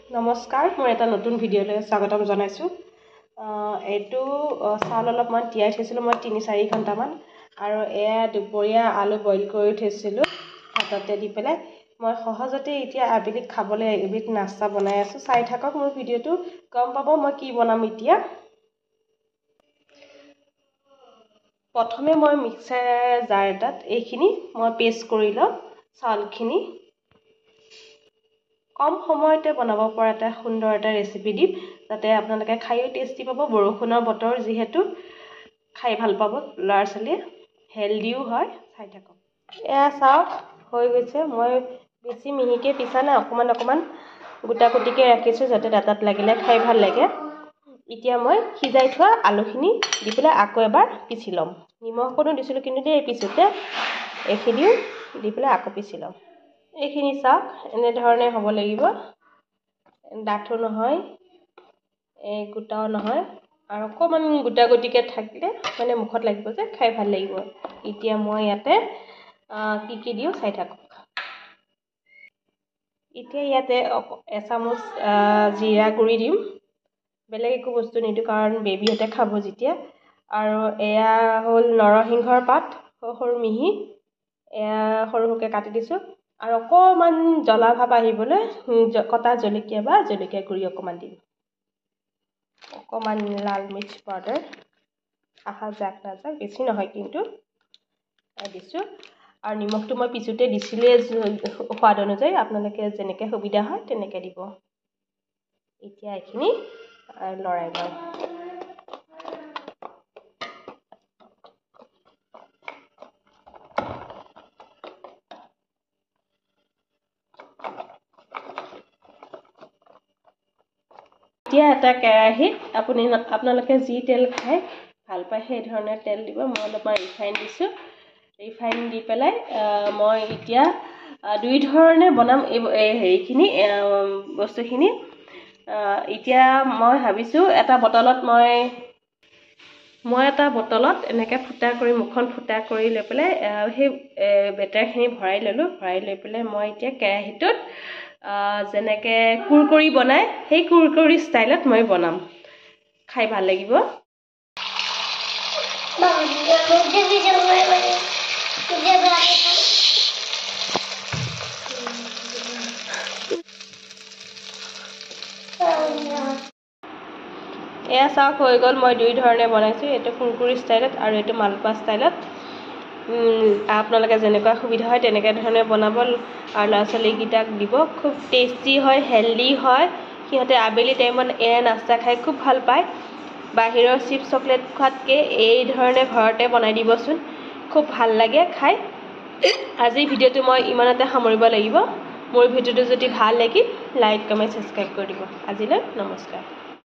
নমস্কাৰ, মই এটা নতুন ভিডিঅ'লৈ স্বাগতম জনাইছোঁ। এইটো চাউল অলপমান তিয়াই থৈছিলোঁ মই ৩-৪ ঘণ্টামান, আৰু এয়া দুপৰীয়া আলু বইল কৰি থৈছিলোঁ ভাততে দি পেলাই। মই সহজতে এতিয়া আবেলি খাবলৈ এবিধ নাস্তা বনাই আছোঁ। চাই থাকক মোৰ ভিডিঅ'টো, গম পাব মই কি বনাম এতিয়া। প্ৰথমে মই মিক্সাৰ জাৰ এটাত এইখিনি মই পেষ্ট কৰি লওঁ চাউলখিনি। কম সময়তে বনাব পৰা এটা সুন্দৰ এটা ৰেচিপি দিম, যাতে আপোনালোকে খায়ো টেষ্টি পাব। বৰষুণৰ বতৰ যিহেতু খাই ভাল পাব ল'ৰা ছোৱালীয়ে, হেল্ডিও হয়। চাই থাকক। এয়া চাওক হৈ গৈছে। মই বেছি মিহিকৈ পিছা নাই, অকণমান গোটা গুটিকৈ ৰাখিছোঁ যাতে দাঁতত লাগিলে খাই ভাল লাগে। এতিয়া মই সিজাই থোৱা আলুখিনি দি পেলাই আকৌ এবাৰ পিচি ল'ম। নিমখ অকণো দিছিলোঁ কিন্তু এই পিছোতে এইখিনিও দি পেলাই আকৌ পিচি ল'ম। এইখিনি চাওক এনেধৰণে হ'ব লাগিব, ডাঠো নহয় গোটাও নহয়, আৰু অকণমান গোটা গুটিকৈ থাকিলে মানে মুখত লাগিব যে খাই ভাল লাগিব। এতিয়া মই ইয়াতে কি দিওঁ চাই থাকক। এতিয়া ইয়াতে এচামুচ জিৰা গুড়ি দিম, বেলেগ একো বস্তু নিদিওঁ কাৰণ বেবীহঁতে খাব যেতিয়া। আৰু এয়া হ'ল নৰসিংহৰ পাত, সৰু মিহি, এয়া সৰু সৰুকৈ কাটি দিছোঁ। আৰু অকণমান জ্বলা ভাৱ আহিবলৈ কটা জলকীয়া বা জলকীয়া গুড়ি অকণমান দিম। অকণমান লাল মিৰ্চ পাউডাৰ আহা যাক নাযাক, বেছি নহয় কিন্তু দিছোঁ। আৰু নিমখটো মই পিছোতে দিছিলোঁৱে সোৱাদ অনুযায়ী, আপোনালোকে যেনেকৈ সুবিধা হয় তেনেকৈ দিব। এতিয়া এইখিনি লৰাই লওঁ। এতিয়া এটা কেৰাহীত আপোনালোকে যি তেল খায় ভাল পায় সেই ধৰণে তেল দিব। মই অলপমান ৰিফাইন দিছোঁ। ৰিফাইন দি পেলাই মই এতিয়া দুই ধৰণে বনাম এই হেৰিখিনি বস্তুখিনি। এতিয়া মই ভাবিছোঁ এটা বটলত মই এটা বটলত এনেকৈ ফুটা কৰি মুখখন ফুটা কৰি লৈ পেলাই সেই বেটাৰখিনি ভৰাই ল'লোঁ। ভৰাই লৈ পেলাই মই এতিয়া কেৰাহীটোত যেনেকৈ কুৰকুৰি বনাই সেই কুৰকুৰি ষ্টাইলত মই বনাম, খাই ভাল লাগিব। এয়া চাওক হৈ গ'ল। মই দুই ধৰণে বনাইছোঁ, এইটো কুৰকুৰি ষ্টাইলত আৰু এইটো মালপোৱা ষ্টাইলত। আপোনালোকে যেনেকুৱা সুবিধা হয় তেনেকৈ ধৰণে বনাব আৰু ল'ৰা ছোৱালীকেইটাক দিব। খুব টেষ্টি হয়, হেল্ডি হয়। সিহঁতে আবেলি টাইমত এয়া নাস্তা খাই খুব ভাল পায়। বাহিৰৰ চিপছ চকলেট খোৱাতকৈ এই ধৰণে ঘৰতে বনাই দিবচোন, খুব ভাল লাগে খাই। আজিৰ ভিডিঅ'টো মই ইমানতে সামৰিব লাগিব। মোৰ ভিডিঅ'টো যদি ভাল লাগে লাইক কমেণ্ট ছাবস্ক্ৰাইব কৰি দিব। আজিলৈ নমস্কাৰ।